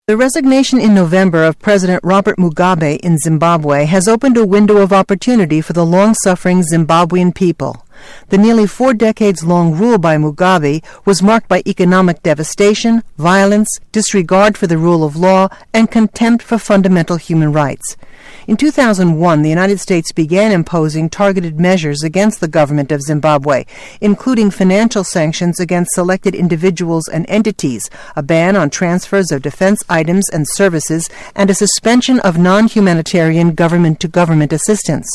The resignation in November of President Robert Mugabe in Zimbabwe has opened a window of opportunity for the long-suffering Zimbabwean people. The nearly 4 decades-long rule by Mugabe was marked by economic devastation, violence, disregard for the rule of law, and contempt for fundamental human rights. In 2001, the United States began imposing targeted measures against the government of Zimbabwe, including financial sanctions against selected individuals and entities, a ban on transfers of defense items and services, and a suspension of non-humanitarian government-to-government assistance.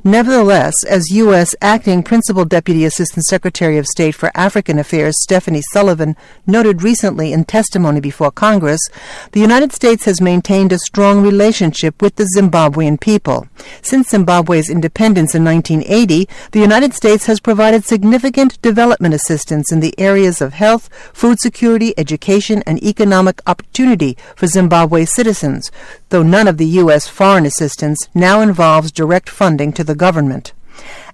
Nevertheless, as U.S. Acting Principal Deputy Assistant Secretary of State for African Affairs Stephanie Sullivan noted recently in testimony before Congress, the United States has maintained a strong relationship with the Zimbabwean people. Since Zimbabwe's independence in 1980, the United States has provided significant development assistance in the areas of health, food security, education, and economic opportunity for Zimbabwe citizens, though none of the U.S. foreign assistance now involves direct funding to the government.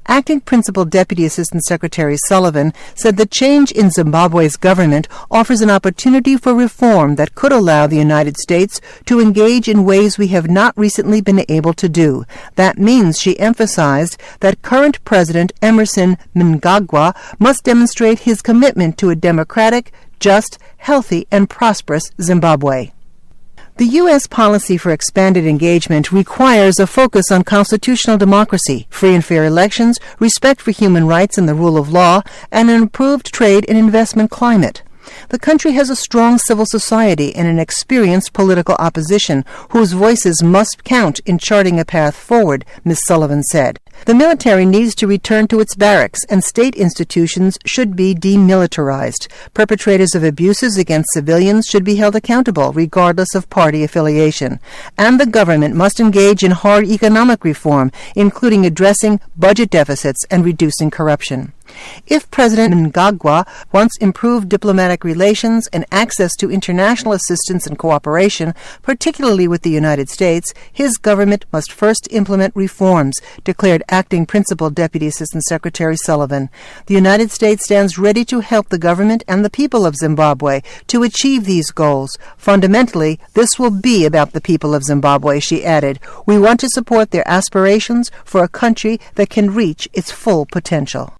Acting Principal Deputy Assistant Secretary Sullivan said the change in Zimbabwe's government offers an opportunity for reform that could allow the United States to engage in ways we have not recently been able to do. That means, she emphasized, that current President Emmerson Mnangagwa must demonstrate his commitment to a democratic, just, healthy, and prosperous Zimbabwe. The U.S. policy for expanded engagement requires a focus on constitutional democracy, free and fair elections, respect for human rights and the rule of law, and an improved trade and investment climate. The country has a strong civil society and an experienced political opposition whose voices must count in charting a path forward, Ms. Sullivan said. The military needs to return to its barracks, and state institutions should be demilitarized. Perpetrators of abuses against civilians should be held accountable, regardless of party affiliation. And the government must engage in hard economic reform, including addressing budget deficits and reducing corruption. If President Mnangagwa wants improved diplomatic relations and access to international assistance and cooperation, particularly with the United States, his government must first implement reforms, declared Acting Principal Deputy Assistant Secretary Sullivan. The United States stands ready to help the government and the people of Zimbabwe to achieve these goals. Fundamentally, this will be about the people of Zimbabwe, she added. We want to support their aspirations for a country that can reach its full potential.